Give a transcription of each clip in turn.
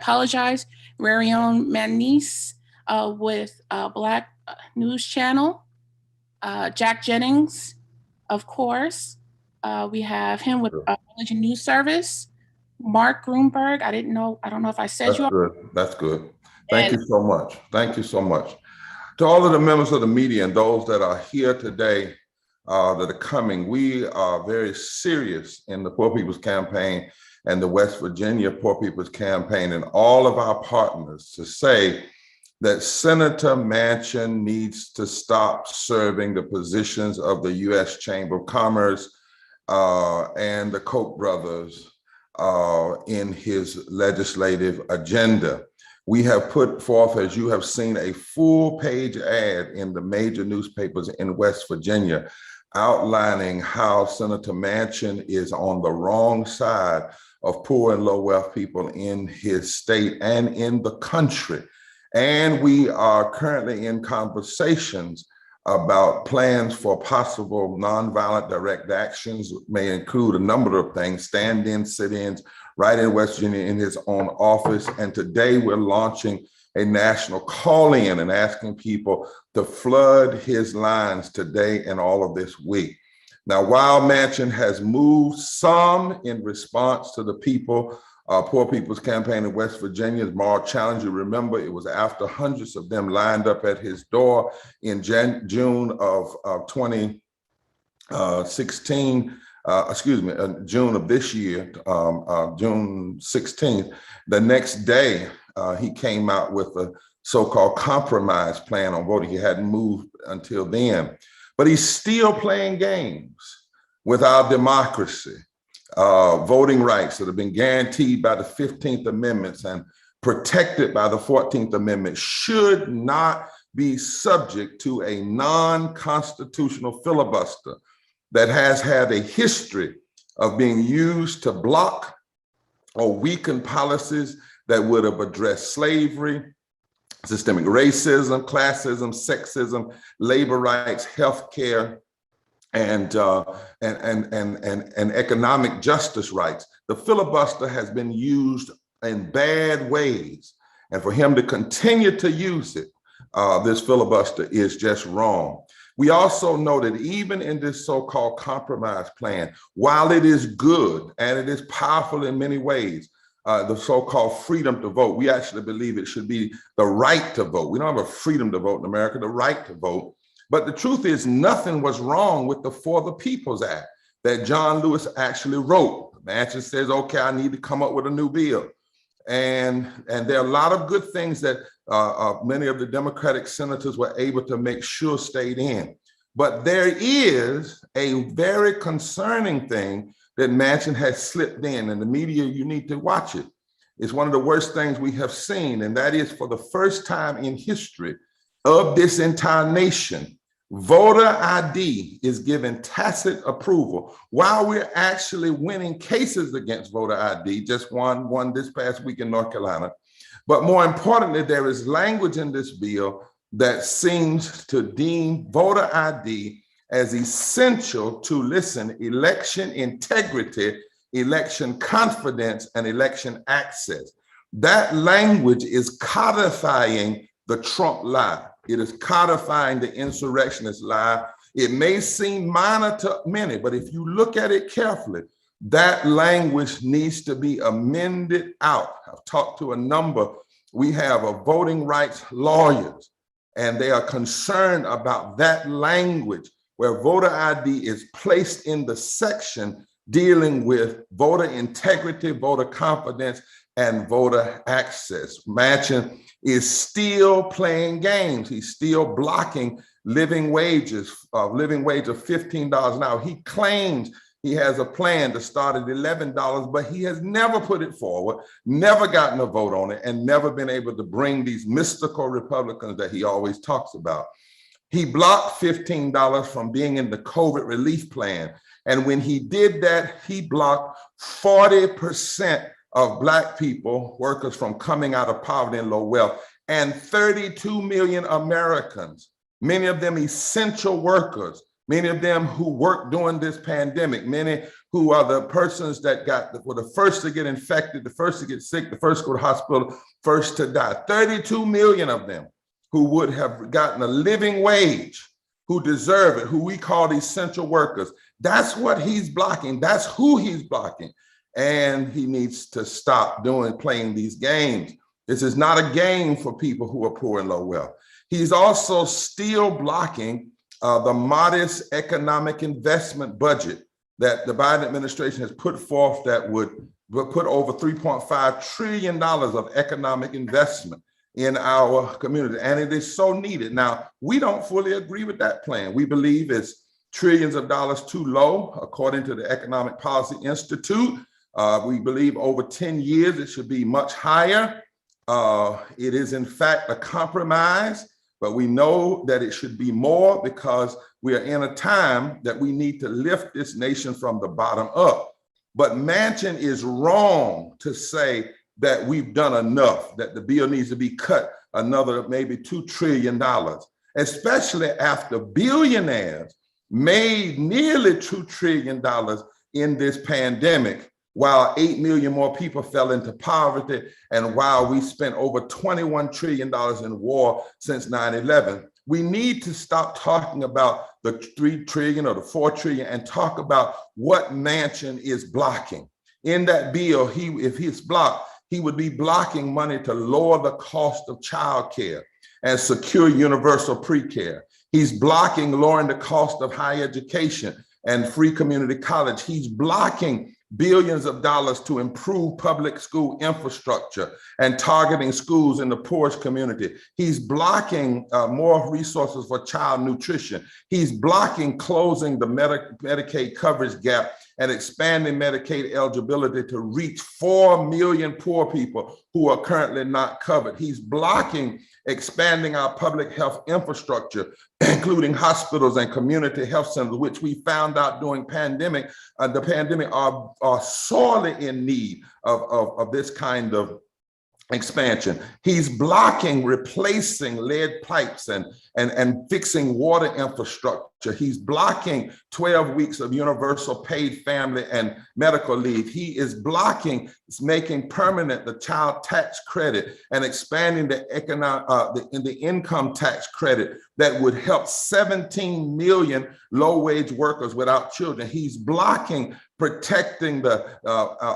apologize, very own Manice with Black News Channel, Jack Jennings, of course. We have him with Religion News Service, Mark Grunberg. I don't know if I said That's good. That's good. Thank you so much. Thank you so much. To all of the members of the media and those that are here today that are coming, we are very serious in the Poor People's Campaign and the West Virginia Poor People's Campaign and all of our partners to say that Senator Manchin needs to stop serving the positions of the U.S. Chamber of Commerce and the Koch brothers in his legislative agenda. We have put forth, as you have seen, a full-page ad in the major newspapers in West Virginia outlining how Senator Manchin is on the wrong side of poor and low-wealth people in his state and in the country. And we are currently in conversations about plans for possible nonviolent direct actions, may include a number of things, stand-ins, sit-ins, right in West Virginia in his own office. And today we're launching a national call-in and asking people to flood his lines today and all of this week. Now, while Manchin has moved some in response to the Poor People's Campaign in West Virginia's moral challenge, you remember it was after hundreds of them lined up at his door in June of 2016, June of this year, June 16th. The next day, he came out with a so-called compromise plan on voting. He hadn't moved until then, but he's still playing games with our democracy. Voting rights that have been guaranteed by the 15th Amendments and protected by the 14th Amendment should not be subject to a non-constitutional filibuster that has had a history of being used to block or weaken policies that would have addressed slavery, systemic racism, classism, sexism, labor rights, healthcare, and economic justice rights. The filibuster has been used in bad ways, and for him to continue to use it, this filibuster is just wrong. We also know that even in this so-called compromise plan, while it is good and it is powerful in many ways, the so-called freedom to vote, we actually believe it should be the right to vote. We don't have a freedom to vote in America, the right to vote. But the truth is, nothing was wrong with the For the People's Act that John Lewis actually wrote. Manchin says, okay, I need to come up with a new bill. And there are a lot of good things that many of the Democratic senators were able to make sure stayed in. But there is a very concerning thing that Manchin has slipped in, and the media, you need to watch it. It's one of the worst things we have seen, and that is for the first time in history of this entire nation, voter ID is given tacit approval while we're actually winning cases against voter ID, just one this past week in North Carolina. But more importantly, there is language in this bill that seems to deem voter ID as essential to, listen, election integrity, election confidence, and election access. That language is codifying the Trump lie. It is codifying the insurrectionist lie. It may seem minor to many, but if you look at it carefully, that language needs to be amended out. I've talked to a number. We have a voting rights lawyers, and they are concerned about that language where voter ID is placed in the section dealing with voter integrity, voter confidence, and voter access. Manchin is still playing games. He's still blocking living wages, living wage of $15 an hour. He claims he has a plan to start at $11, but he has never put it forward, never gotten a vote on it, and never been able to bring these mystical Republicans that he always talks about. He blocked $15 from being in the COVID relief plan. And when he did that, he blocked 40% of Black people, workers, from coming out of poverty and low wealth, and 32 million Americans, many of them essential workers, many of them who worked during this pandemic, many who are the persons that were the first to get infected, the first to get sick, the first to go to hospital, first to die. 32 million of them who would have gotten a living wage, who deserve it, who we call essential workers. That's what he's blocking. That's who he's blocking. And he needs to stop playing these games. This is not a game for people who are poor and low wealth. He's also still blocking the modest economic investment budget that the Biden administration has put forth that would put over $3.5 trillion of economic investment in our community. And it is so needed. Now, we don't fully agree with that plan. We believe it's trillions of dollars too low, according to the Economic Policy Institute. We believe over 10 years, it should be much higher. It is in fact a compromise, but we know that it should be more because we are in a time that we need to lift this nation from the bottom up. But Manchin is wrong to say that we've done enough, that the bill needs to be cut another maybe $2 trillion, especially after billionaires made nearly $2 trillion in this pandemic, while 8 million more people fell into poverty, and while we spent over $21 trillion in war since 9/11. We need to stop talking about the 3 trillion or the 4 trillion and talk about what Manchin is blocking. In that bill, if he's blocked, he would be blocking money to lower the cost of childcare and secure universal pre-care. He's blocking lowering the cost of higher education and free community college. He's blocking billions of dollars to improve public school infrastructure and targeting schools in the poorest community. He's blocking more resources for child nutrition. He's blocking closing the Medicaid coverage gap and expanding Medicaid eligibility to reach 4 million poor people who are currently not covered. He's blocking expanding our public health infrastructure, including hospitals and community health centers, which we found out during the pandemic are sorely in need of this kind of expansion. He's blocking replacing lead pipes and fixing water infrastructure. He's blocking 12 weeks of universal paid family and medical leave. He is blocking making permanent the child tax credit and expanding the income tax credit that would help 17 million low-wage workers without children. He's blocking protecting the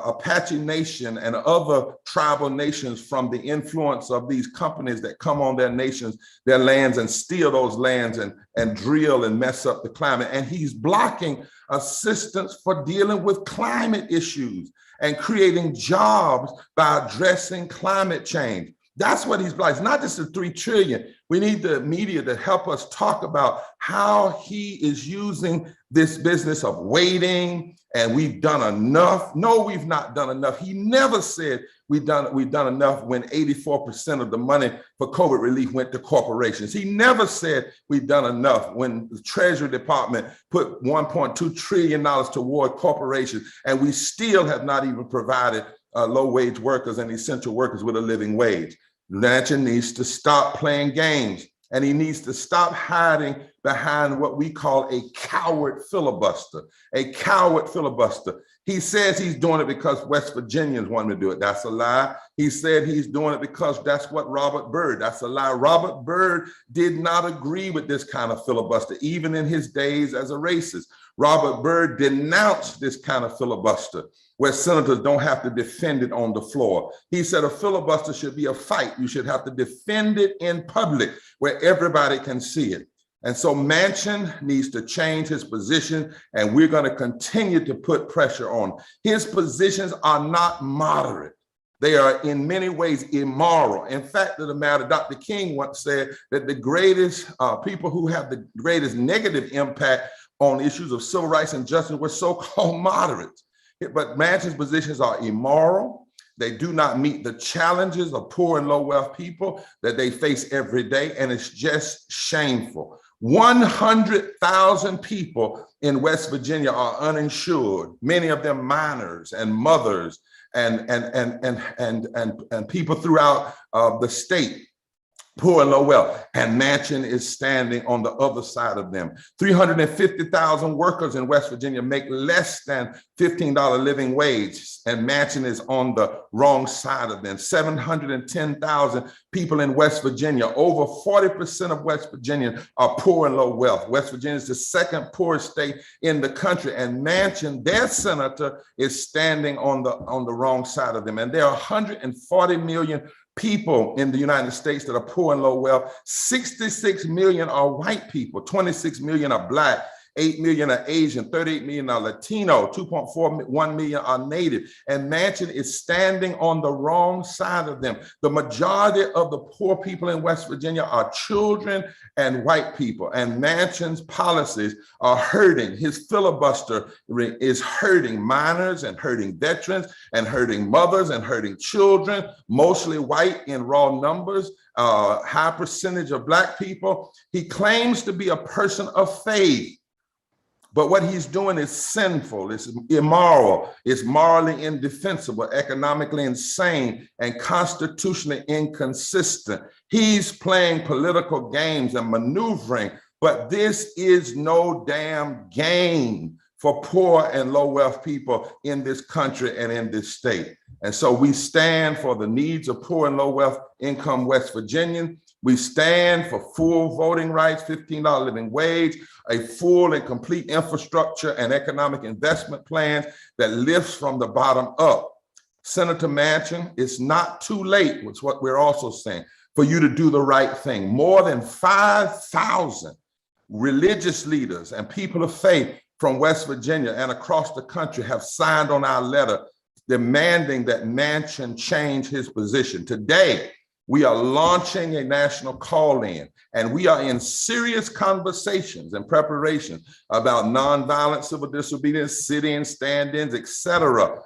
Apache Nation and other tribal nations from the influence of these companies that come on their lands and steal those lands and drill and mess up the climate. And he's blocking assistance for dealing with climate issues and creating jobs by addressing climate change. That's what he's blocking. It's not just the 3 trillion. We need the media to help us talk about how he is using this business of waiting and we've done enough. No, we've not done enough. He never said we've done enough when 84% of the money for COVID relief went to corporations. He never said we've done enough when the Treasury Department put $1.2 trillion toward corporations, and we still have not even provided low-wage workers and essential workers with a living wage. Manchin needs to stop playing games, and he needs to stop hiding behind what we call a coward filibuster. A coward filibuster. He says he's doing it because West Virginians want him to do it. That's a lie. He said he's doing it because that's what Robert Byrd. That's a lie. Robert Byrd did not agree with this kind of filibuster, even in his days as a racist. Robert Byrd denounced this kind of filibuster where senators don't have to defend it on the floor. He said a filibuster should be a fight. You should have to defend it in public where everybody can see it. And so Manchin needs to change his position, and we're going to continue to put pressure on. His positions are not moderate. They are in many ways immoral. In fact, of the matter, Dr. King once said that the greatest people who have the greatest negative impact on issues of civil rights and justice were so-called moderates. But Manchin's positions are immoral. They do not meet the challenges of poor and low wealth people that they face every day, and it's just shameful. 100,000 people in West Virginia are uninsured, many of them minors and mothers and people throughout the state. poor and low wealth, and Manchin is standing on the other side of them. 350,000 workers in West Virginia make less than $15 living wage, and Manchin is on the wrong side of them. 710,000 people in West Virginia, over 40% of West Virginia are poor and low wealth. West Virginia is the second poorest state in the country, and Manchin, their senator, is standing on the wrong side of them. And there are 140 million people in the United States that are poor and low wealth. 66 million are white people, 26 million are Black, 8 million are Asian, 38 million are Latino, 2.41 million are Native, and Manchin is standing on the wrong side of them. The majority of the poor people in West Virginia are children and white people, and Manchin's policies are hurting. His filibuster is hurting minors and hurting veterans and hurting mothers and hurting children, mostly white in raw numbers, high percentage of Black people. He claims to be a person of faith, but what he's doing is sinful, it's immoral, it's morally indefensible, economically insane, and constitutionally inconsistent. He's playing political games and maneuvering, but this is no damn game for poor and low wealth people in this country and in this state. And so we stand for the needs of poor and low wealth income West Virginians. We stand for full voting rights, $15 living wage, a full and complete infrastructure and economic investment plan that lifts from the bottom up. Senator Manchin, it's not too late, which is what we're also saying, for you to do the right thing. More than 5,000 religious leaders and people of faith from West Virginia and across the country have signed on our letter demanding that Manchin change his position. Today, we are launching a national call-in, and we are in serious conversations and preparations about nonviolent civil disobedience, sit-ins, stand-ins, etc.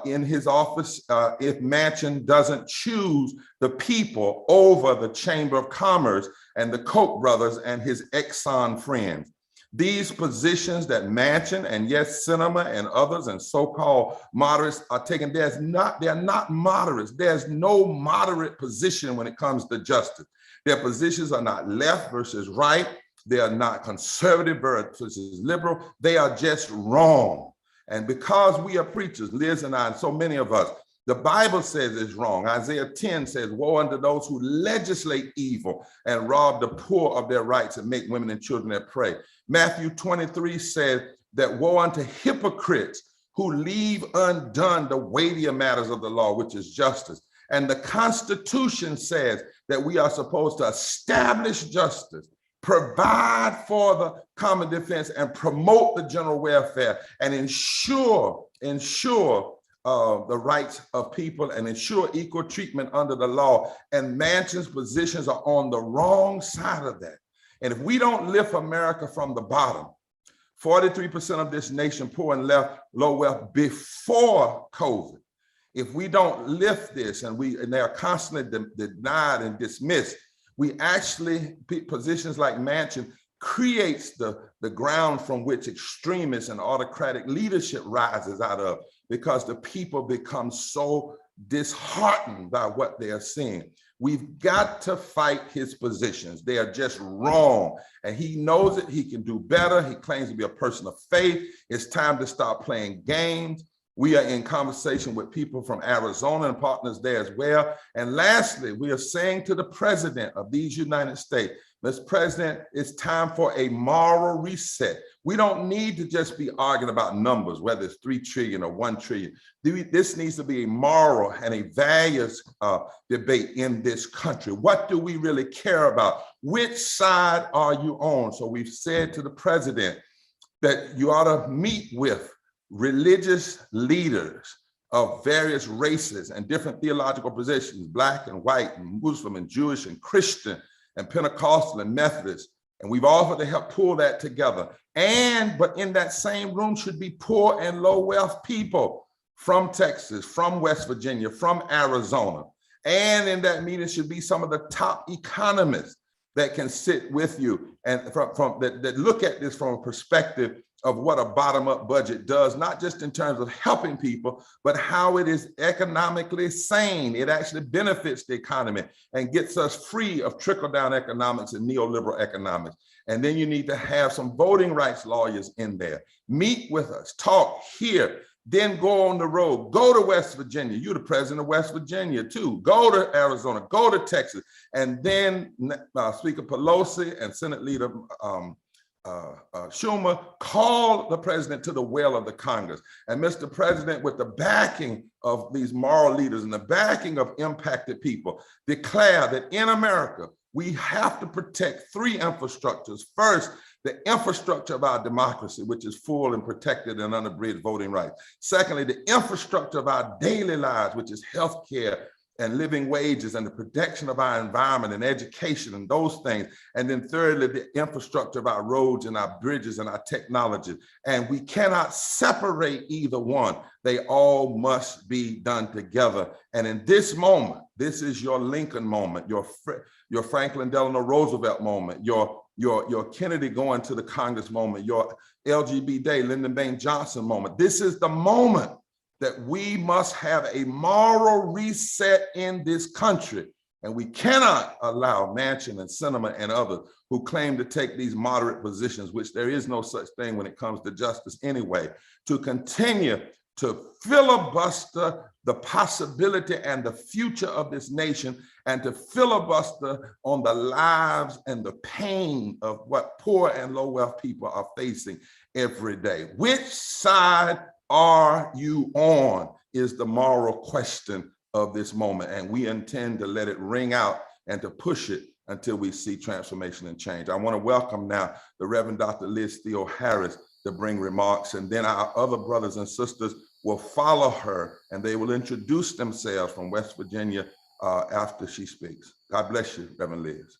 In his office if Manchin doesn't choose the people over the Chamber of Commerce and the Koch brothers and his Exxon friends. These positions that Manchin and yes, Sinema and others and so-called moderates are taking, they're not moderates. There's no moderate position when it comes to justice. Their positions are not left versus right. They are not conservative versus liberal. They are just wrong. And because we are preachers, Liz and I, and so many of us, the Bible says it's wrong. Isaiah 10 says, woe unto those who legislate evil and rob the poor of their rights and make women and children their prey. Matthew 23 says that woe unto hypocrites who leave undone the weightier matters of the law, which is justice. And the Constitution says that we are supposed to establish justice, provide for the common defense, and promote the general welfare, and ensure the rights of people and ensure equal treatment under the law. And Manchin's positions are on the wrong side of that. And if we don't lift America from the bottom, 43% of this nation poor and low wealth before COVID, if we don't lift this and they are constantly denied and dismissed, we actually, positions like Manchin creates the ground from which extremists and autocratic leadership rises out of, because the people become so disheartened by what they are seeing. We've got to fight his positions. They are just wrong. And he knows it. He can do better. He claims to be a person of faith. It's time to stop playing games. We are in conversation with people from Arizona and partners there as well. And lastly, we are saying to the president of these United States, Mr. President, it's time for a moral reset. We don't need to just be arguing about numbers, whether it's 3 trillion or 1 trillion. This needs to be a moral and a values debate in this country. What do we really care about? Which side are you on? So we've said to the president that you ought to meet with religious leaders of various races and different theological positions, Black and white and Muslim and Jewish and Christian and Pentecostal and Methodist. And we've offered to help pull that together. But in that same room should be poor and low wealth people from Texas, from West Virginia, from Arizona. And in that meeting should be some of the top economists that can sit with you and that look at this from a perspective of what a bottom-up budget does, not just in terms of helping people, but how it is economically sane. It actually benefits the economy and gets us free of trickle-down economics and neoliberal economics. And then you need to have some voting rights lawyers in there. Meet with us, talk, hear, then go on the road. Go to West Virginia. You're the president of West Virginia too. Go to Arizona, go to Texas. And then Speaker Pelosi and Senate Leader Schumer call the president to the well of the Congress. And Mr. President, with the backing of these moral leaders and the backing of impacted people, declare that in America, we have to protect three infrastructures. First, the infrastructure of our democracy, which is full and protected and unabridged voting rights. Secondly, the infrastructure of our daily lives, which is healthcare and living wages and the protection of our environment and education and those things. And then thirdly, the infrastructure of our roads and our bridges and our technology. And we cannot separate either one. They all must be done together. And in this moment, this is your Lincoln moment, your Franklin Delano Roosevelt moment, your Kennedy going to the Congress moment, your LGBT Day, Lyndon Baines Johnson moment. This is the moment that we must have a moral reset in this country. And we cannot allow Manchin and Sinema and others who claim to take these moderate positions, which there is no such thing when it comes to justice anyway, to continue to filibuster the possibility and the future of this nation, and to filibuster on the lives and the pain of what poor and low wealth people are facing every day. Which side are you on is the moral question of this moment. And we intend to let it ring out and to push it until we see transformation and change. I want to welcome now the Reverend Dr. Liz Theo Harris to bring remarks, and then our other brothers and sisters will follow her and they will introduce themselves from West Virginia after she speaks. God bless you, Reverend Liz.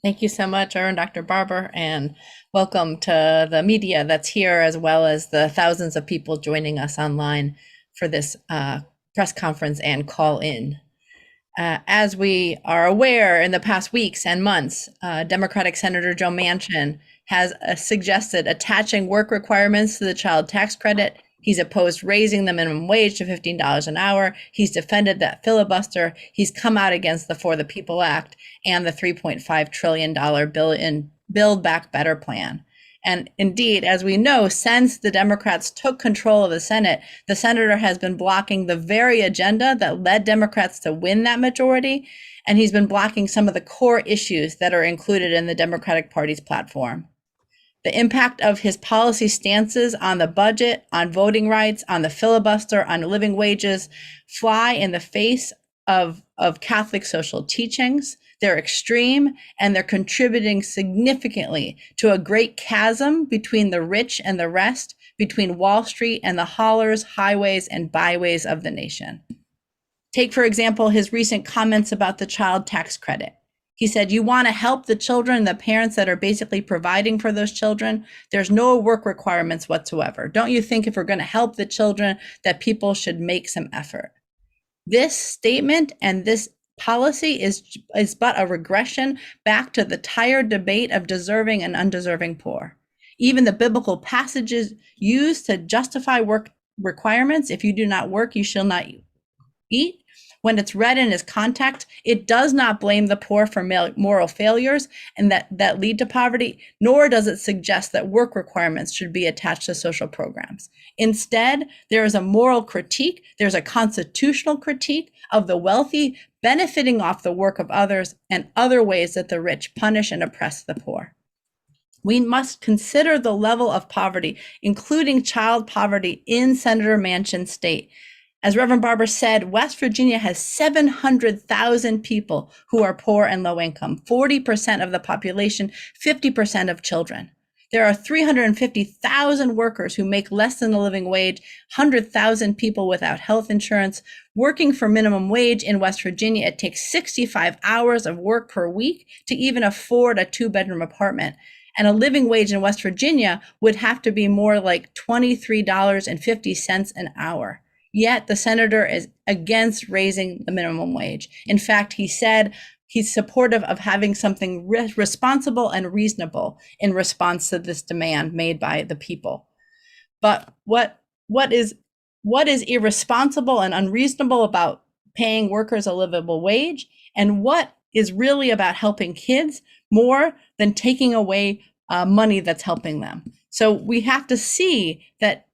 Thank you so much, Reverend Dr. Barber, and welcome to the media that's here, as well as the thousands of people joining us online for this press conference and call in. As we are aware, in the past weeks and months, Democratic Senator Joe Manchin has suggested attaching work requirements to the child tax credit. He's opposed raising the minimum wage to $15 an hour. He's defended that filibuster. He's come out against the For the People Act and the $3.5 trillion Build Back Better plan. And indeed, as we know, since the Democrats took control of the Senate, the senator has been blocking the very agenda that led Democrats to win that majority. And he's been blocking some of the core issues that are included in the Democratic Party's platform. The impact of his policy stances on the budget, on voting rights, on the filibuster, on living wages fly in the face of Catholic social teachings. They're extreme, and they're contributing significantly to a great chasm between the rich and the rest, between Wall Street and the hollers, highways, and byways of the nation. Take, for example, his recent comments about the child tax credit. He said, you want to help the children, the parents that are basically providing for those children. There's no work requirements whatsoever. Don't you think if we're going to help the children that people should make some effort? This statement and this policy is but a regression back to the tired debate of deserving and undeserving poor. Even the biblical passages used to justify work requirements, if you do not work, you shall not eat. When it's read in its context, it does not blame the poor for moral failures and that lead to poverty, nor does it suggest that work requirements should be attached to social programs. Instead, there is a moral critique, there's a constitutional critique of the wealthy benefiting off the work of others and other ways that the rich punish and oppress the poor. We must consider the level of poverty, including child poverty, in Senator Manchin's state. As Reverend Barber said, West Virginia has 700,000 people who are poor and low income, 40% of the population, 50% of children. There are 350,000 workers who make less than the living wage, 100,000 people without health insurance. Working for minimum wage in West Virginia, it takes 65 hours of work per week to even afford a 2-bedroom apartment. And a living wage in West Virginia would have to be more like $23.50 an hour. Yet the senator is against raising the minimum wage. In fact, he said he's supportive of having something responsible and reasonable in response to this demand made by the people. But what is irresponsible and unreasonable about paying workers a livable wage, and what is really about helping kids more than taking away money that's helping them. So we have to see that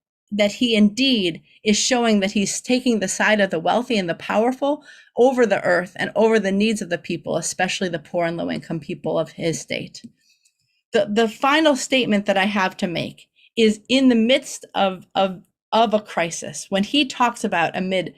he indeed is showing that he's taking the side of the wealthy and the powerful over the earth and over the needs of the people, especially the poor and low income people of his state. The final statement that I have to make is, in the midst of a crisis, when he talks about amid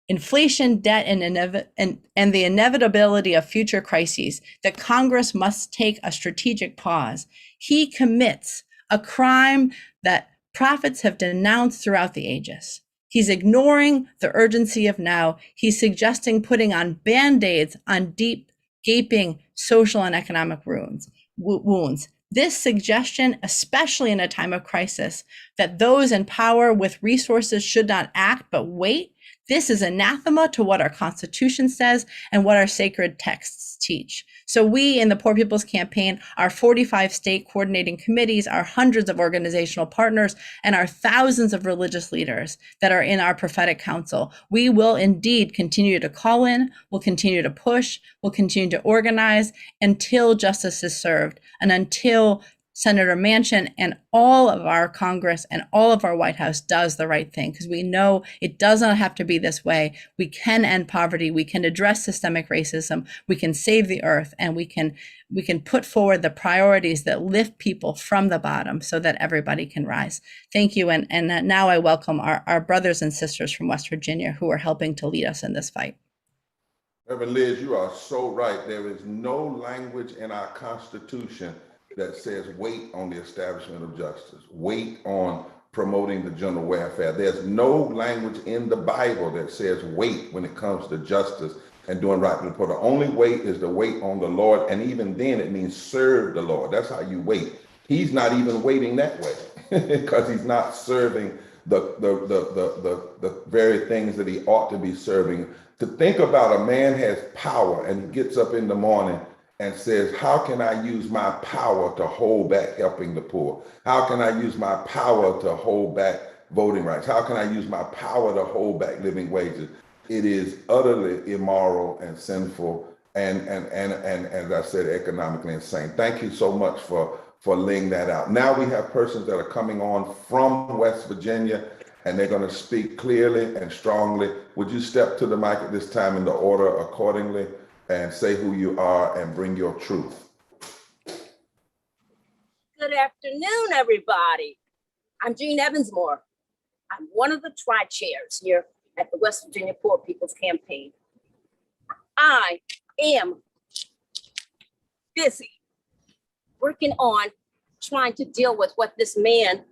inflation, debt, and the inevitability of future crises, that Congress must take a strategic pause, he commits a crime that prophets have denounced throughout the ages. He's ignoring the urgency of now. He's suggesting putting on Band-Aids on deep, gaping social and economic wounds. This suggestion, especially in a time of crisis, that those in power with resources should not act but wait, this is anathema to what our Constitution says and what our sacred texts teach. So we in the Poor People's Campaign, our 45 state coordinating committees, our hundreds of organizational partners, and our thousands of religious leaders that are in our prophetic council, we will indeed continue to call in, we'll continue to push, we'll continue to organize until justice is served and until Senator Manchin and all of our Congress and all of our White House does the right thing, because we know it does not have to be this way. We can end poverty. We can address systemic racism. We can save the earth, and we can put forward the priorities that lift people from the bottom so that everybody can rise. Thank you. And now I welcome our brothers and sisters from West Virginia who are helping to lead us in this fight. Reverend Liz, you are so right. There is no language in our Constitution that says wait on the establishment of justice, wait on promoting the general welfare. There's no language in the Bible that says wait when it comes to justice and doing right by the poor. The only wait is to wait on the Lord, and even then it means serve the Lord. That's how you wait. He's not even waiting that way because he's not serving the very things that he ought to be serving. To think about a man has power and he gets up in the morning and says, how can I use my power to hold back helping the poor? How can I use my power to hold back voting rights? How can I use my power to hold back living wages? It is utterly immoral and sinful and as I said, economically insane. Thank you so much for laying that out. Now we have persons that are coming on from West Virginia, and they're going to speak clearly and strongly. Would you step to the mic at this time in the order accordingly and say who you are and bring your truth? Good afternoon, everybody. I'm Jean Evansmore. I'm one of the tri-chairs here at the West Virginia Poor People's Campaign. I am busy working on trying to deal with what this man,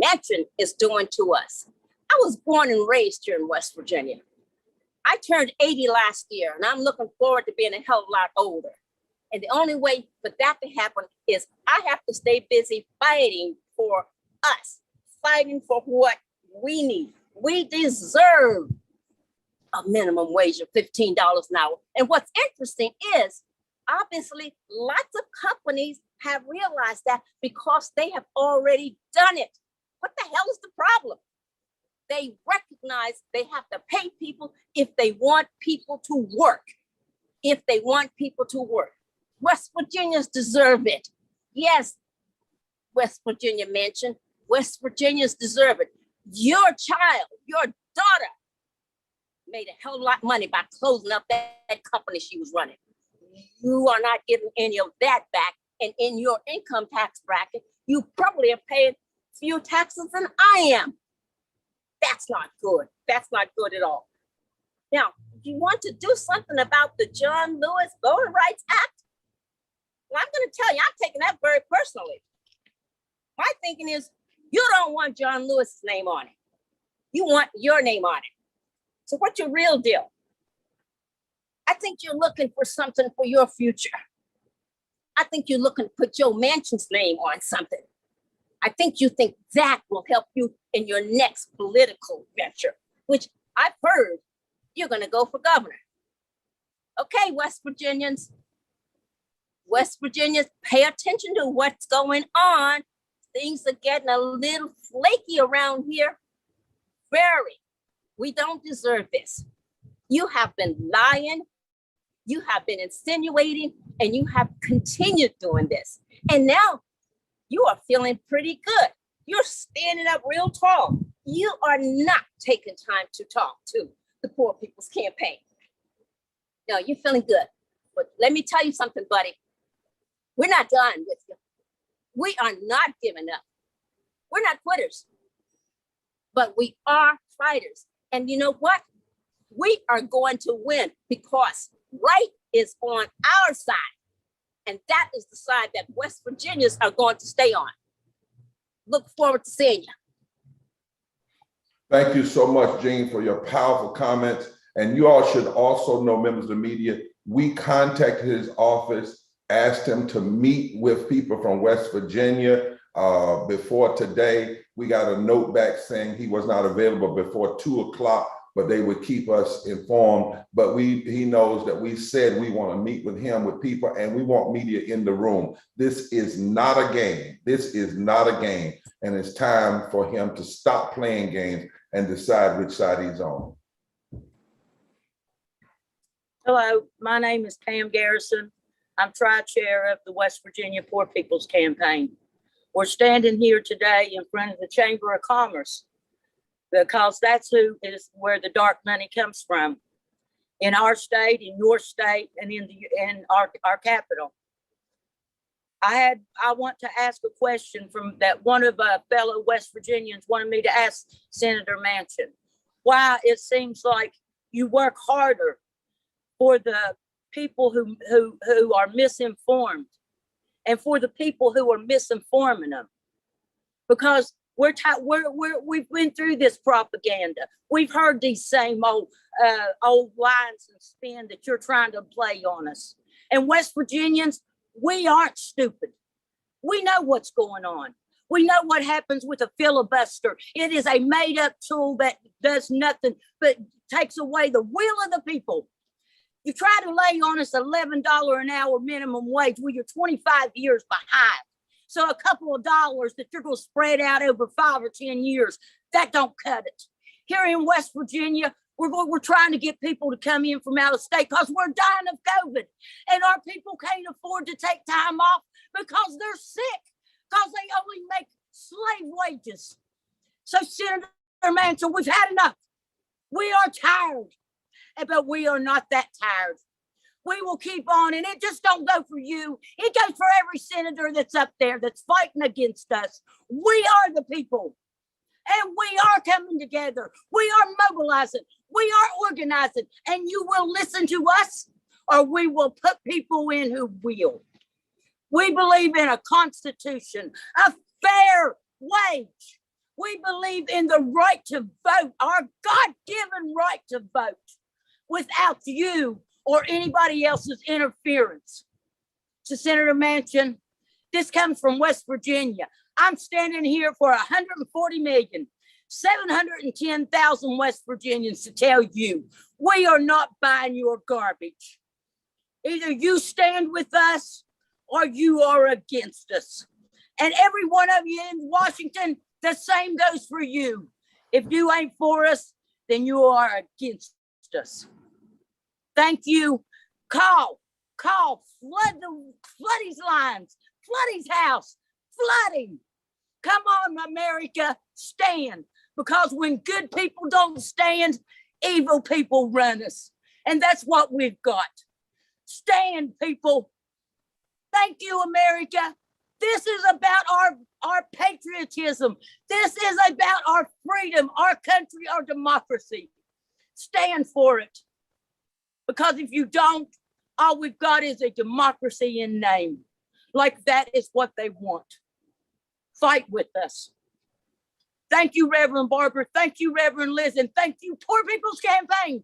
Manchin, is doing to us. I was born and raised here in West Virginia. I turned 80 last year, and I'm looking forward to being a hell of a lot older. And the only way for that to happen is I have to stay busy fighting for us, fighting for what we need. We deserve a minimum wage of $15 an hour. And what's interesting is, obviously, lots of companies have realized that because they have already done it. What the hell is the problem? They recognize they have to pay people if they want people to work. If they want people to work. West Virginians deserve it. Yes, West Virginia Manchin, West Virginians deserve it. Your child, your daughter made a hell of a lot of money by closing up that company she was running. You are not getting any of that back. And in your income tax bracket, you probably are paying fewer taxes than I am. That's not good. That's not good at all. Now, if you want to do something about the John Lewis Voting Rights Act, well, I'm going to tell you, I'm taking that very personally. My thinking is, you don't want John Lewis's name on it. You want your name on it. So what's your real deal? I think you're looking for something for your future. I think you're looking to put Joe Manchin's name on something. I think you think that will help you in your next political venture, which I've heard you're going to go for governor. Okay, West Virginians, pay attention to what's going on. things are getting a little flaky around here. Very. We don't deserve this. You have been lying, you have been insinuating, and you have continued doing this. And now you are feeling pretty good. You're standing up real tall. You are not taking time to talk to the Poor People's Campaign. No, you're feeling good. But let me tell you something, buddy. We're not done with you. We are not giving up. We're not quitters, but we are fighters. And you know what? We are going to win because right is on our side. And that is the side that West Virginians are going to stay on. Look forward to seeing you. Thank you so much, Jean, for your powerful comments. And you all should also know, members of the media, we contacted his office, asked him to meet with people from West Virginia before today. We got a note back saying he was not available before 2 o'clock, but they would keep us informed. But he knows that we said we want to meet with him, with people, and we want media in the room. This is not a game. This is not a game. And it's time for him to stop playing games and decide which side he's on. Hello, my name is Pam Garrison. I'm tri-chair of the West Virginia Poor People's Campaign. We're standing here today in front of the Chamber of Commerce because that's where the dark money comes from in our state, in your state, and in our capital. I want to ask a question from that one of fellow West Virginians wanted me to ask Senator Manchin. Why it seems like you work harder for the people who are misinformed and for the people who are misinforming them, because we've been through this propaganda. We've heard these same old lines and spin that you're trying to play on us. And West Virginians, we aren't stupid. We know what's going on. We know what happens with a filibuster. It is a made-up tool that does nothing but takes away the will of the people. You try to lay on us $11 an hour minimum wage. Well, you're 25 years behind. So a couple of dollars that you're going to spread out over 5 or 10 years, that don't cut it. Here in West Virginia, we're trying to get people to come in from out of state because we're dying of COVID. And our people can't afford to take time off because they're sick, because they only make slave wages. So Senator Manchin, we've had enough. We are tired, but we are not that tired. We will keep on, and it just don't go for you. It goes for every senator that's up there that's fighting against us. We are the people, and we are coming together. We are mobilizing. We are organizing, and you will listen to us, or we will put people in who will. We believe in a constitution, a fair wage. We believe in the right to vote, our God-given right to vote, without you or anybody else's interference. To Senator Manchin, this comes from West Virginia. I'm standing here for 140,710,000 West Virginians to tell you, we are not buying your garbage. Either you stand with us or you are against us. And every one of you in Washington, the same goes for you. If you ain't for us, then you are against us. Thank you. Call, flood his lines, flood his house, flood him. Come on, America, stand. Because when good people don't stand, evil people run us. And that's what we've got. Stand, people. Thank you, America. This is about our patriotism. This is about our freedom, our country, our democracy. Stand for it. Because if you don't, all we've got is a democracy in name. Like that is what they want. Fight with us. Thank you, Reverend Barber. Thank you, Reverend Liz. And thank you, Poor People's Campaign.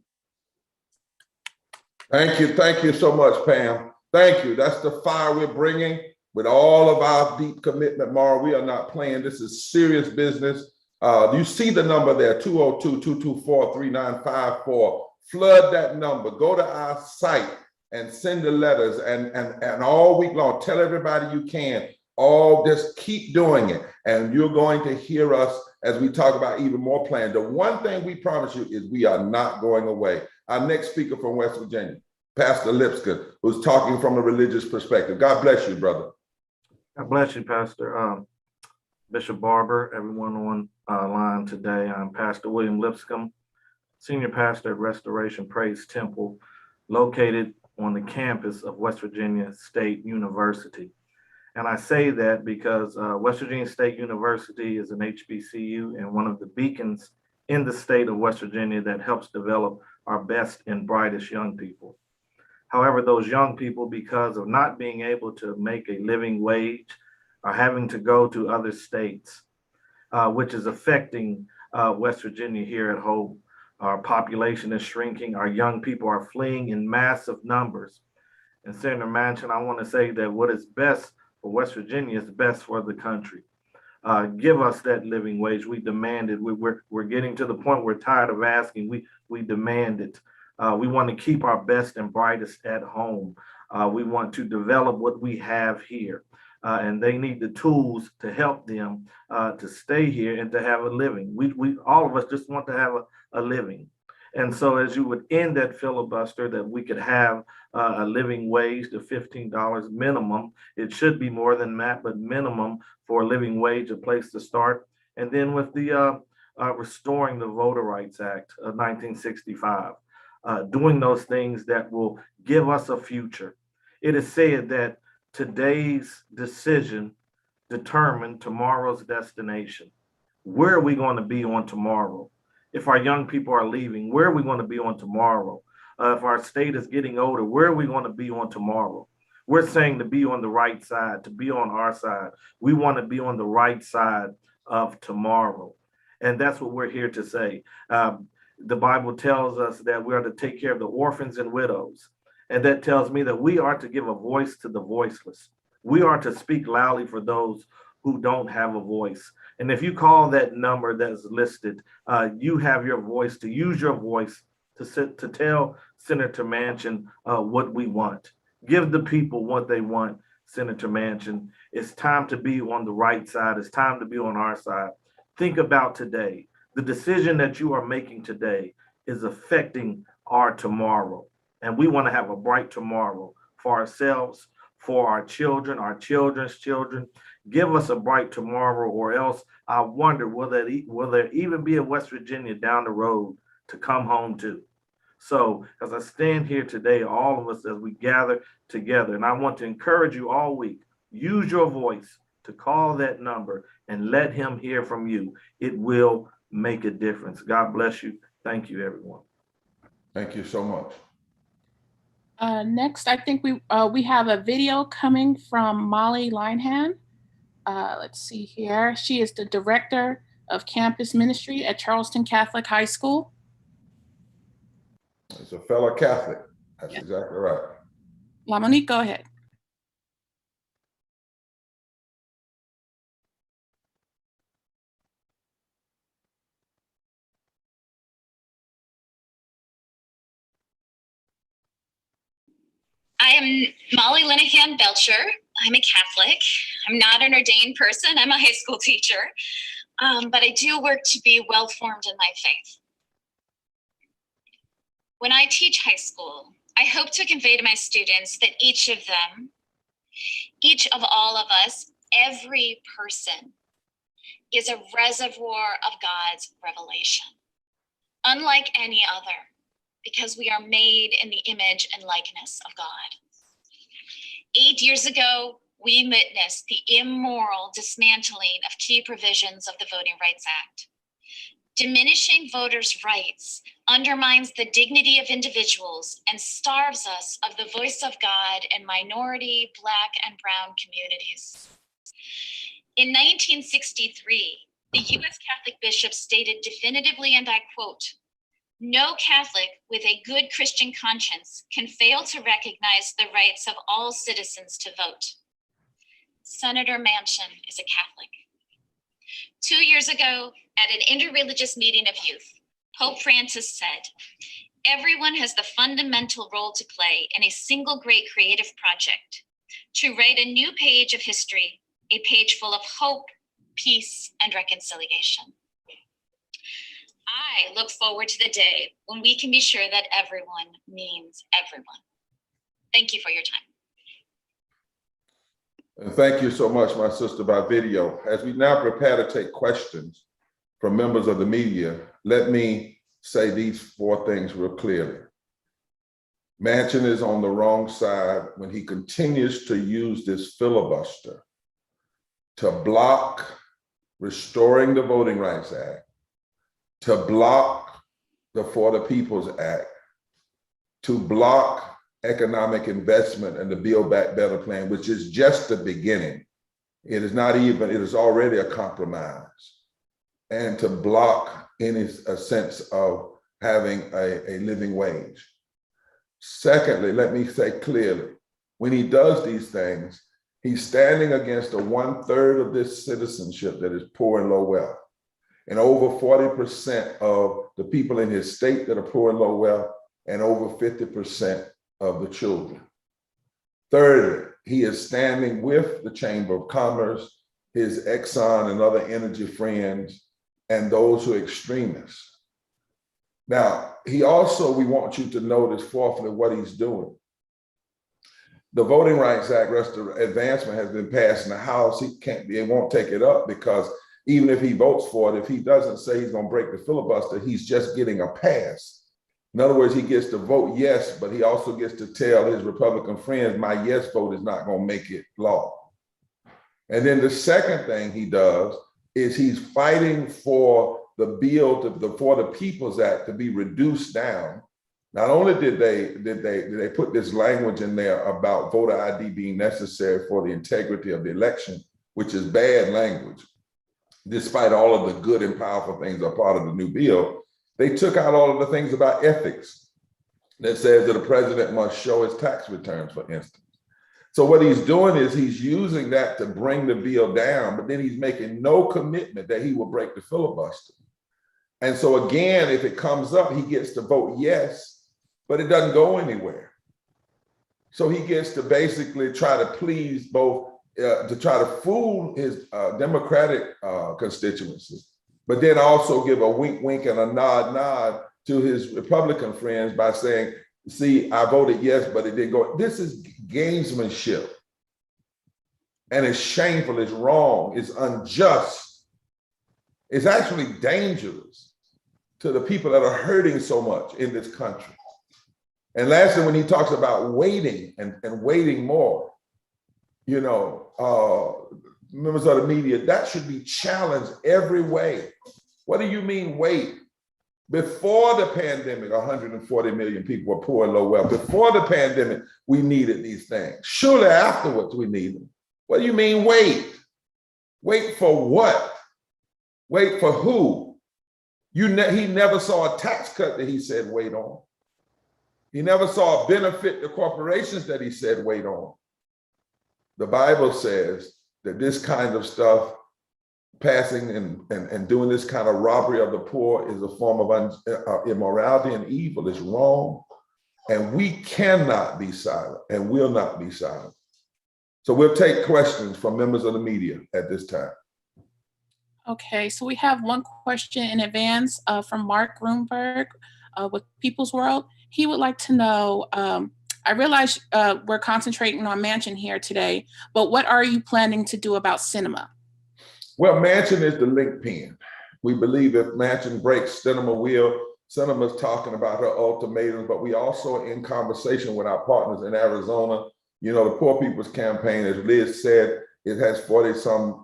Thank you so much, Pam. Thank you. That's the fire we're bringing with all of our deep commitment, Mara. We are not playing. This is serious business. You see the number there, 202-224-3954. Flood that number. Go to our site and send the letters and all week long. Tell everybody you can. Just keep doing it. And you're going to hear us as we talk about even more plans. The one thing we promise you is we are not going away. Our next speaker from West Virginia, Pastor Lipscomb, who's talking from a religious perspective. God bless you, brother. God bless you, Pastor. Bishop Barber, everyone on line today. I'm Pastor William Lipscomb, Senior Pastor at Restoration Praise Temple, located on the campus of West Virginia State University. And I say that because West Virginia State University is an HBCU and one of the beacons in the state of West Virginia that helps develop our best and brightest young people. However, those young people, because of not being able to make a living wage, are having to go to other states, which is affecting West Virginia here at home. Our population is shrinking. Our young people are fleeing in massive numbers. And Senator Manchin, I want to say that what is best for West Virginia is best for the country. Give us that living wage. We demand it. We're getting to the point we're tired of asking. We demand it. We want to keep our best and brightest at home. We want to develop what we have here. And they need the tools to help them to stay here and to have a living. We all of us just want to have a living. And so as you would end that filibuster, that we could have a living wage to $15 minimum. It should be more than that, but minimum for a living wage, a place to start. And then with the restoring the Voter Rights Act of 1965, doing those things that will give us a future. It is said that today's decision determines tomorrow's destination. Where are we going to be on tomorrow? If our young people are leaving, where are we going to be on tomorrow? If our state is getting older, where are we going to be on tomorrow? We're saying to be on the right side, to be on our side. We want to be on the right side of tomorrow. And that's what we're here to say. The Bible tells us that we are to take care of the orphans and widows. And that tells me that we are to give a voice to the voiceless. We are to speak loudly for those who don't have a voice. And if you call that number that's listed, you have your voice to use your voice to tell Senator Manchin what we want. Give the people what they want, Senator Manchin. It's time to be on the right side. It's time to be on our side. Think about today. The decision that you are making today is affecting our tomorrow. And we want to have a bright tomorrow for ourselves, for our children, our children's children. Give us a bright tomorrow, or else I wonder, will there even be a West Virginia down the road to come home to? So as I stand here today, all of us as we gather together, and I want to encourage you all week, use your voice to call that number and let him hear from you. It will make a difference. God bless you. Thank you, everyone. Thank you so much. Next, I think we have a video coming from Molly Linehan. Let's see here. She is the Director of Campus Ministry at Charleston Catholic High School. It's a fellow Catholic. That's exactly right. La Monique, go ahead. I am Molly Linehan Belcher. I'm a Catholic. I'm not an ordained person. I'm a high school teacher, but I do work to be well-formed in my faith. When I teach high school, I hope to convey to my students that each of them, each of all of us, every person is a reservoir of God's revelation, unlike any other, because we are made in the image and likeness of God. 8 years ago, we witnessed the immoral dismantling of key provisions of the Voting Rights Act. Diminishing voters' rights undermines the dignity of individuals and starves us of the voice of God in minority, Black, and Brown communities. In 1963, the U.S. Catholic bishops stated definitively, and I quote, "No Catholic with a good Christian conscience can fail to recognize the rights of all citizens to vote." Senator Manchin is a Catholic. 2 years ago, at an interreligious meeting of youth, Pope Francis said, "Everyone has the fundamental role to play in a single great creative project, to write a new page of history a page full of hope, peace, and reconciliation. I look forward to the day when we can be sure that everyone means everyone. Thank you for your time. And thank you so much, my sister, by video. As we now prepare to take questions from members of the media, let me say these 4 things real clearly. Manchin is on the wrong side when he continues to use this filibuster to block restoring the Voting Rights Act, to block the For the People's Act, to block economic investment and the Build Back Better plan, which is just the beginning. It is not even, it is already a compromise. And to block any sense of having a living wage. Secondly, let me say clearly, when he does these things, he's standing against the 1/3 of this citizenship that is poor and low wealth. And over 40% of the people in his state that are poor and low wealth, and over 50% of the children. Thirdly, he is standing with the Chamber of Commerce, his Exxon and other energy friends, and those who are extremists. Now, he also, we want you to notice, fourthly, what he's doing. The Voting Rights Act advancement has been passed in the House. It won't take it up because even if he votes for it, if he doesn't say he's gonna break the filibuster, he's just getting a pass. In other words, he gets to vote yes, but he also gets to tell his Republican friends, my yes vote is not gonna make it law. And then the second thing he does is he's fighting for the bill, for the People's Act to be reduced down. Not only did they put this language in there about voter ID being necessary for the integrity of the election, which is bad language, despite all of the good and powerful things that are part of the new bill, they took out all of the things about ethics that says that the president must show his tax returns, for instance. So what he's doing is he's using that to bring the bill down, but then he's making no commitment that he will break the filibuster. And so again, if it comes up, he gets to vote yes, but it doesn't go anywhere. So he gets to basically try to please both, to try to fool his Democratic constituencies, but then also give a wink, wink and a nod, nod to his Republican friends by saying, see, I voted yes, but it didn't go. This is gamesmanship. And it's shameful, it's wrong, it's unjust. It's actually dangerous to the people that are hurting so much in this country. And lastly, when he talks about waiting and waiting more, you know, members of the media, that should be challenged every way. What do you mean wait? Before the pandemic, 140 million people were poor and low wealth. Before the pandemic, we needed these things. Surely afterwards, we need them. What do you mean wait? Wait for what? Wait for who? He never saw a tax cut that he said wait on. He never saw a benefit to corporations that he said wait on. The Bible says that this kind of stuff, passing and doing this kind of robbery of the poor, is a form of immorality and evil. It's wrong. And we cannot be silent and will not be silent. So we'll take questions from members of the media at this time. Okay, so we have one question in advance from Mark Grunberg with People's World. He would like to know, I realize we're concentrating on Manchin here today, but what are you planning to do about cinema? Well, Manchin is the linchpin. We believe if Manchin breaks, Sinema will. Sinema's talking about her ultimatums, but we also are in conversation with our partners in Arizona. You know, the Poor People's Campaign, as Liz said, it has 40-some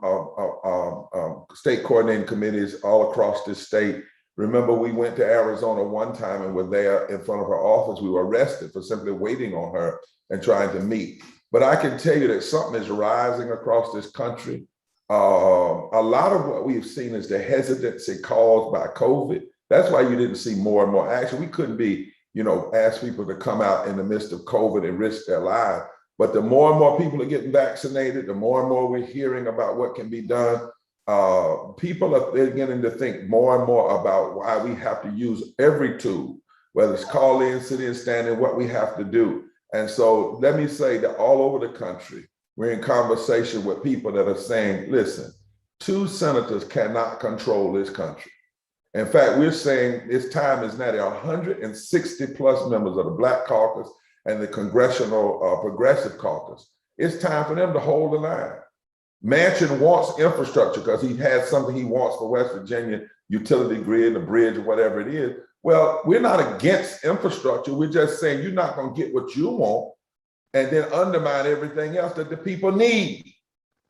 state coordinating committees all across this state. Remember, we went to Arizona one time and were there in front of her office. We were arrested for simply waiting on her and trying to meet. But I can tell you that something is rising across this country. A lot of what we've seen is the hesitancy caused by COVID. That's why you didn't see more and more action. We couldn't be, you know, ask people to come out in the midst of COVID and risk their lives. But the more and more people are getting vaccinated, the more and more we're hearing about what can be done. People are beginning to think more and more about why we have to use every tool, whether it's call in, sit in, stand in, what we have to do. And so let me say that all over the country, We're in conversation with people that are saying, listen, 2 senators cannot control this country. In fact, we're saying this time is now. There are 160 plus members of the Black Caucus and the Congressional Progressive Caucus. It's time for them to hold the line. Manchin wants infrastructure because he has something he wants for West Virginia, utility grid, a bridge, or whatever it is. Well, we're not against infrastructure. We're just saying you're not going to get what you want and then undermine everything else that the people need.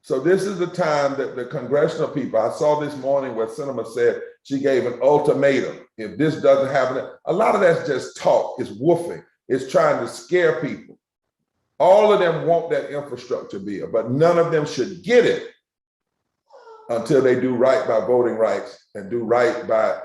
So this is the time that the congressional people, I saw this morning where Senator said she gave an ultimatum. If this doesn't happen, a lot of that's just talk, it's woofing, it's trying to scare people. All of them want that infrastructure bill, but none of them should get it until they do right by voting rights and do right by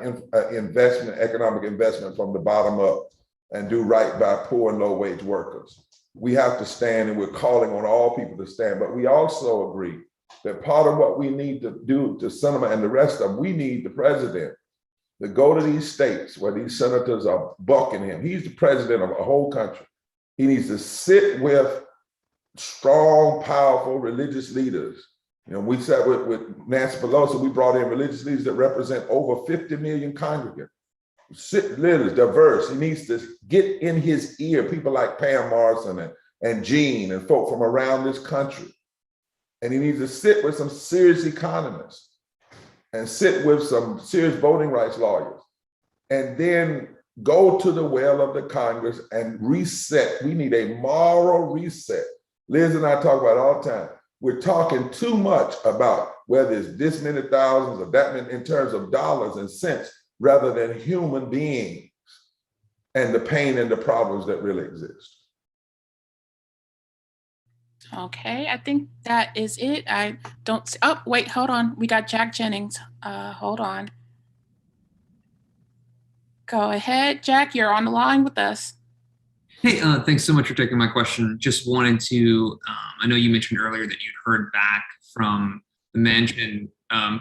investment, economic investment from the bottom up, and do right by poor and low wage workers. We have to stand, and we're calling on all people to stand, but we also agree that part of what we need to do to Sinema and the rest of them, we need the president to go to these states where these senators are bucking him. He's the president of a whole country. He needs to sit with strong, powerful religious leaders. You know, we sat with Nancy Pelosi, we brought in religious leaders that represent over 50 million congregants. Sit leaders, diverse. He needs to get in his ear people like Pam Morrison and Jean and folk from around this country. And he needs to sit with some serious economists and sit with some serious voting rights lawyers, and then go to the well of the Congress and reset. We need a moral reset. Liz and I talk about it all the time. We're talking too much about whether it's this many thousands or that many in terms of dollars and cents, rather than human beings and the pain and the problems that really exist. Okay, I think that is it. I don't see, oh, wait, hold on. We got Jack Jennings. Hold on. Go ahead, Jack, you're on the line with us. Hey, thanks so much for taking my question. Just wanted to, I know you mentioned earlier that you'd heard back from the Manchin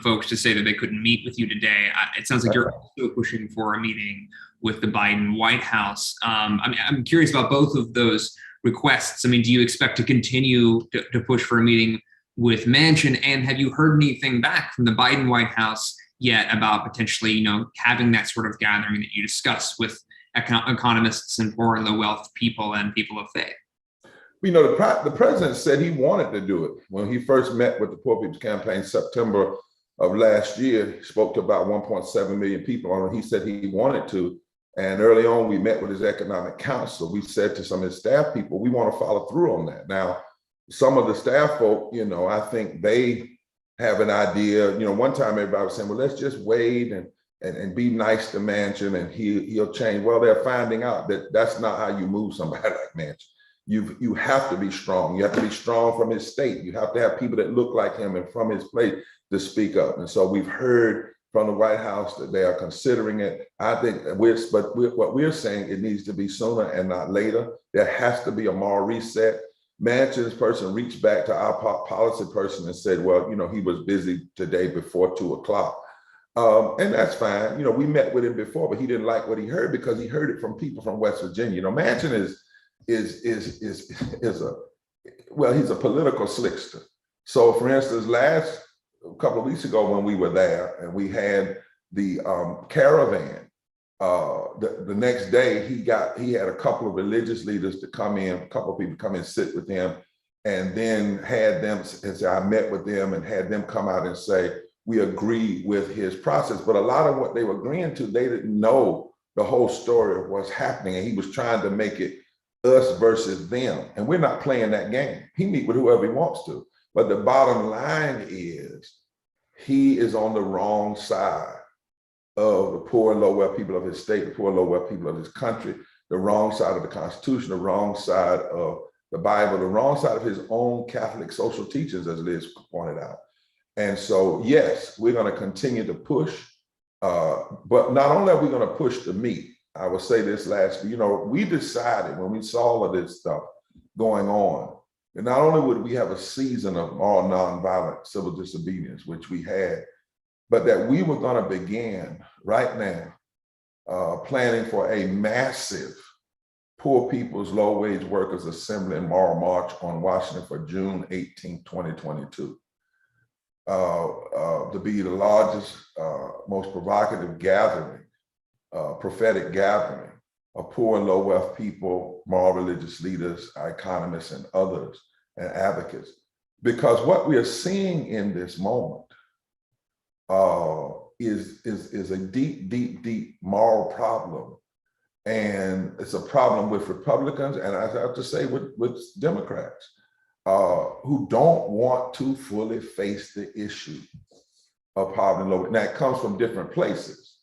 folks to say that they couldn't meet with you today. It sounds like you're also pushing for a meeting with the Biden White House. I mean, I'm curious about both of those requests. I mean, do you expect to continue to push for a meeting with Manchin? And have you heard anything back from the Biden White House yet about potentially, you know, having that sort of gathering that you discussed with economists and poor and low wealth people and people of faith? You know, the president said he wanted to do it. When he first met with the Poor People's Campaign September of last year, he spoke to about 1.7 million people, and he said he wanted to. And early on, we met with his economic council. We said to some of his staff people, we want to follow through on that. Now, some of the staff folk, you know, I think they have an idea. You know, one time everybody was saying, well, let's just wait and be nice to Manchin and he'll change. Well, they're finding out that that's not how you move somebody like Manchin. You have to be strong. You have to be strong from his state. You have to have people that look like him and from his place to speak up. And so we've heard from the White House that they are considering it. I think what we're saying, it needs to be sooner and not later. There has to be a moral reset. Manchin's person reached back to our policy person and said, well, you know, he was busy today before 2 o'clock. And that's fine. You know, we met with him before, but he didn't like what he heard because he heard it from people from West Virginia. You know, Manchin he's a political slickster. So for instance, a couple of weeks ago when we were there and we had the caravan, the next day he had a couple of religious leaders to come in, a couple of people come and sit with him, and then had them, and so I met with them and had them come out and say, we agree with his process. But a lot of what they were agreeing to, they didn't know the whole story of what's happening. And he was trying to make it us versus them. And we're not playing that game. He meet with whoever he wants to. But the bottom line is he is on the wrong side of the poor and low wealth people of his state, the poor and low wealth people of his country, the wrong side of the Constitution, the wrong side of the Bible, the wrong side of his own Catholic social teachings, as Liz pointed out. And so, yes, we're going to continue to push, but not only are we going to push to meet, I will say this last, you know, we decided when we saw all of this stuff going on, that not only would we have a season of all nonviolent civil disobedience, which we had, but that we were going to begin right now planning for a massive Poor People's Low Wage Workers Assembly and Moral March on Washington for June 18, 2022. To be the largest, most provocative gathering, prophetic gathering of poor and low wealth people, moral religious leaders, economists, and others, and advocates. Because what we are seeing in this moment is a deep, deep, deep moral problem. And it's a problem with Republicans, and I have to say with Democrats, who don't want to fully face the issue of poverty and low. Now, it comes from different places.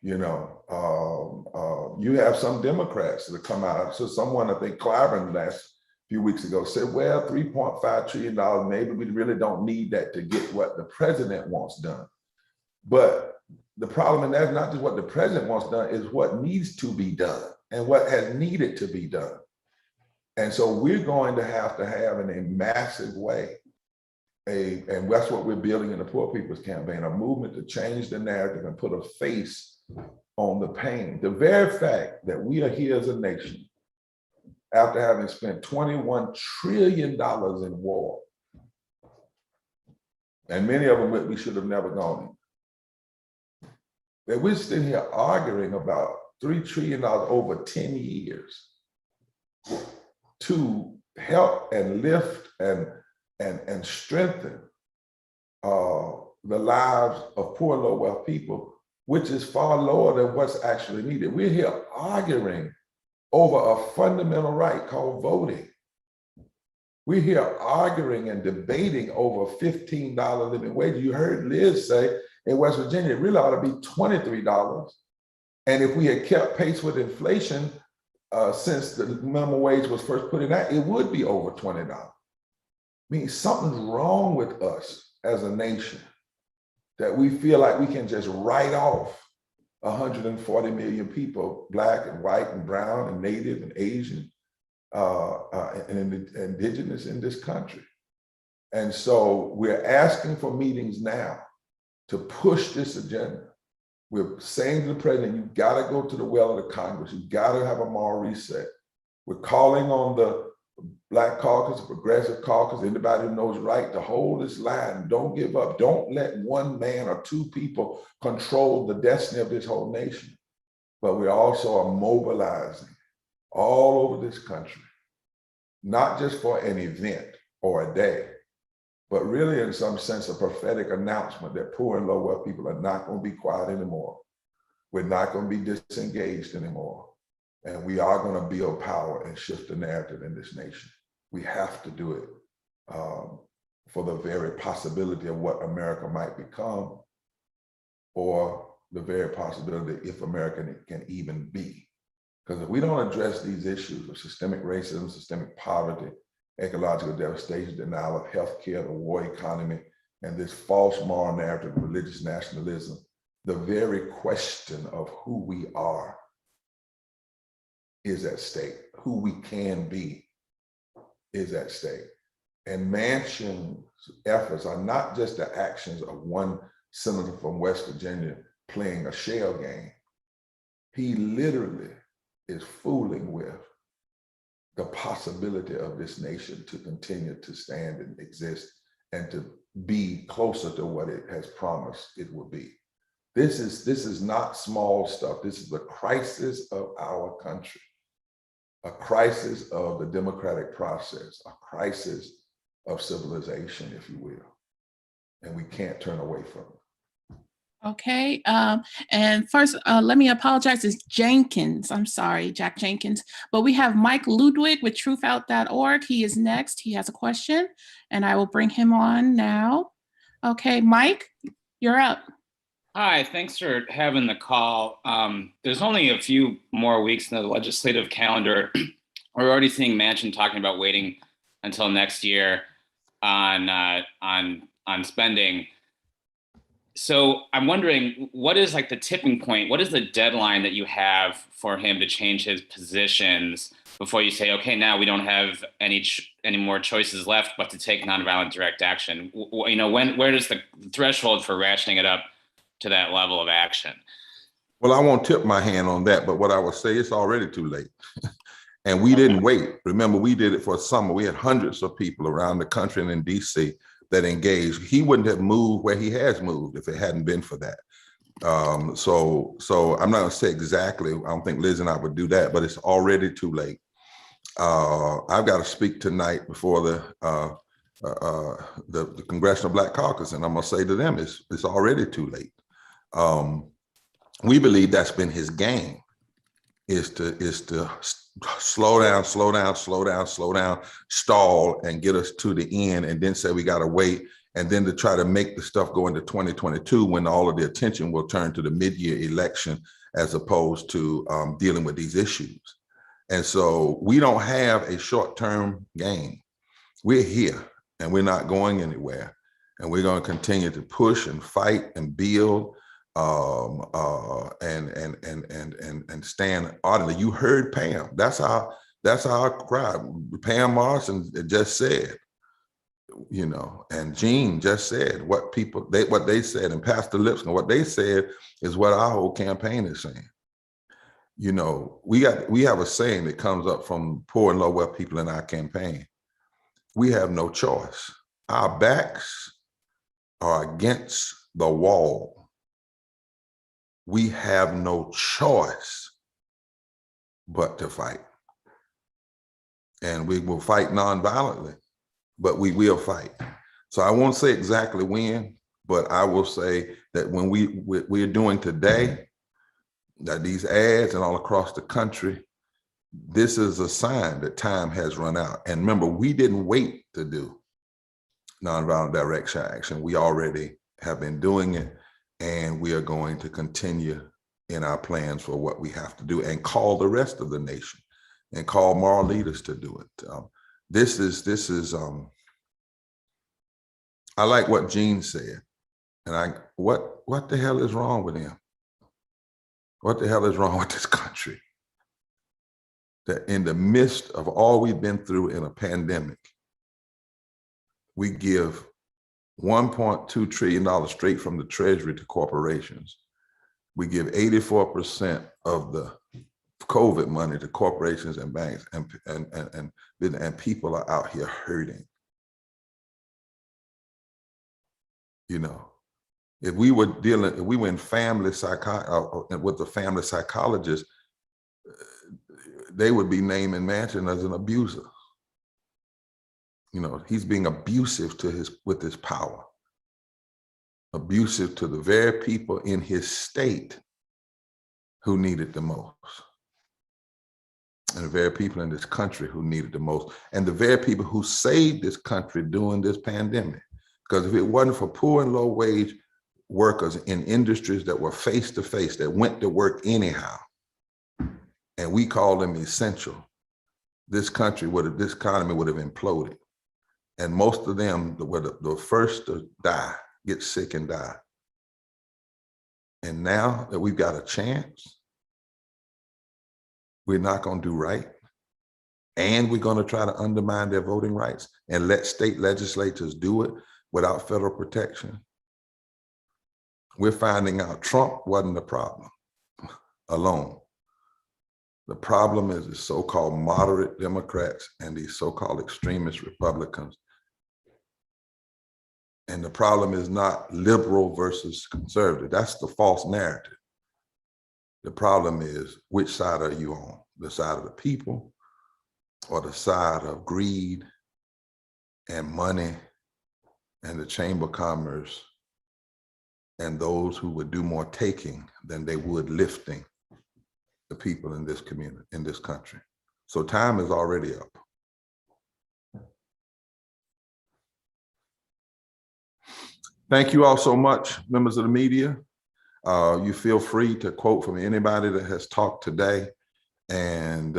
You know, you have some Democrats that come out. So someone, I think Clyburn last few weeks ago said, well, $3.5 trillion, maybe we really don't need that to get what the president wants done. But the problem, and that's not just what the president wants done, is what needs to be done and what has needed to be done. And so we're going to have in a massive way, and that's what we're building in the Poor People's Campaign, a movement to change the narrative and put a face on the pain. The very fact that we are here as a nation, after having spent $21 trillion in war, and many of them we should have never gone in, that we're sitting here arguing about $3 trillion over 10 years to help and lift and strengthen the lives of poor, low wealth people, which is far lower than what's actually needed. We're here arguing over a fundamental right called voting. We're here arguing and debating over $15 living wage. You heard Liz say in West Virginia, it really ought to be $23. And if we had kept pace with inflation since the minimum wage was first put in that, it would be over $20. I mean, something's wrong with us as a nation that we feel like we can just write off 140 million people, Black and white and brown and Native and Asian and indigenous in this country. And so we're asking for meetings now to push this agenda. We're saying to the president, you've got to go to the well of the Congress. You've got to have a moral reset. We're calling on the Black Caucus, the Progressive Caucus, anybody who knows right, to hold this line. Don't give up. Don't let one man or two people control the destiny of this whole nation. But we also are mobilizing all over this country, not just for an event or a day, but really in some sense a prophetic announcement that poor and low wealth people are not going to be quiet anymore. We're not going to be disengaged anymore. And we are going to build power and shift the narrative in this nation. We have to do it for the very possibility of what America might become, or the very possibility if America can even be. Because if we don't address these issues of systemic racism, systemic poverty, ecological devastation, denial of healthcare, the war economy, and this false moral narrative of religious nationalism, the very question of who we are is at stake. Who we can be is at stake. And Manchin's efforts are not just the actions of one senator from West Virginia playing a shell game. He literally is fooling with the possibility of this nation to continue to stand and exist and to be closer to what it has promised it will be. This is not small stuff. This is the crisis of our country, a crisis of the democratic process, a crisis of civilization, if you will. And we can't turn away from it. Okay, and first, let me apologize, it's Jenkins. I'm sorry, Jack Jenkins. But we have Mike Ludwig with truthout.org. He is next. He has a question, and I will bring him on now. Okay, Mike, you're up. Hi, thanks for having the call. There's only a few more weeks in the legislative calendar. We're already seeing Manchin talking about waiting until next year on spending. So I'm wondering, what is like the tipping point? What is the deadline that you have for him to change his positions before you say, okay, now we don't have any more choices left but to take nonviolent direct action? You know, where does the threshold for ratcheting it up to that level of action? Well, I won't tip my hand on that, but what I will say, it's already too late. And we didn't wait. Remember, we did it for a summer. We had hundreds of people around the country and in DC that engaged. He wouldn't have moved where he has moved if it hadn't been for that. So I'm not gonna say exactly, I don't think Liz and I would do that, but it's already too late. I've got to speak tonight before the Congressional Black Caucus, and I'm gonna say to them, it's already too late. We believe that's been his game, is to slow down, stall, and get us to the end, and then say we got to wait, and then to try to make the stuff go into 2022 when all of the attention will turn to the mid-year election as opposed to dealing with these issues. And so we don't have a short-term game. We're here and we're not going anywhere. And we're going to continue to push and fight and build and stand ardently. You heard Pam. That's our cry. Pam Morrison just said, you know, and Jean just said what they said, and Pastor Lipscomb, what they said is what our whole campaign is saying. You know, we have a saying that comes up from poor and low-wealth people in our campaign. We have no choice. Our backs are against the wall. We have no choice but to fight. And we will fight non-violently, but we will fight. So I won't say exactly when, but I will say that when we're doing today, that these ads and all across the country, this is a sign that time has run out. And remember, we didn't wait to do nonviolent direct action. We already have been doing it, and we are going to continue in our plans for what we have to do, and call the rest of the nation and call moral leaders to do it. I like what Jean said, and what the hell is wrong with him? What the hell is wrong with this country? That in the midst of all we've been through in a pandemic, we give $1.2 trillion straight from the Treasury to corporations. We give 84% of the COVID money to corporations and banks, and people are out here hurting. You know, if we were in family with the family psychologist, they would be naming Manchin as an abuser. You know, he's being abusive with his power, abusive to the very people in his state who need it the most, and the very people in this country who need it the most, and the very people who saved this country during this pandemic. Because if it wasn't for poor and low wage workers in industries that were face to face, that went to work anyhow, and we called them essential, this economy would have imploded. And most of them were the first to die, get sick and die. And now that we've got a chance, we're not going to do right. And we're going to try to undermine their voting rights and let state legislatures do it without federal protection. We're finding out Trump wasn't the problem alone. The problem is the so-called moderate Democrats and these so-called extremist Republicans. And the problem is not liberal versus conservative. That's the false narrative. The problem is, which side are you on? The side of the people or the side of greed and money and the Chamber of Commerce and those who would do more taking than they would lifting the people in this community, in this country. So time is already up. Thank you all so much, members of the media. You feel free to quote from anybody that has talked today, and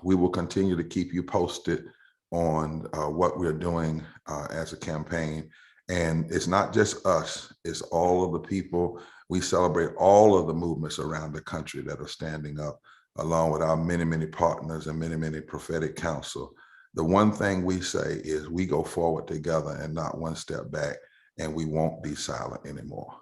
we will continue to keep you posted on what we're doing as a campaign. And it's not just us, it's all of the people. We celebrate all of the movements around the country that are standing up, along with our many, many partners and many, many prophetic counsel. The one thing we say is we go forward together and not one step back, and we won't be silent anymore.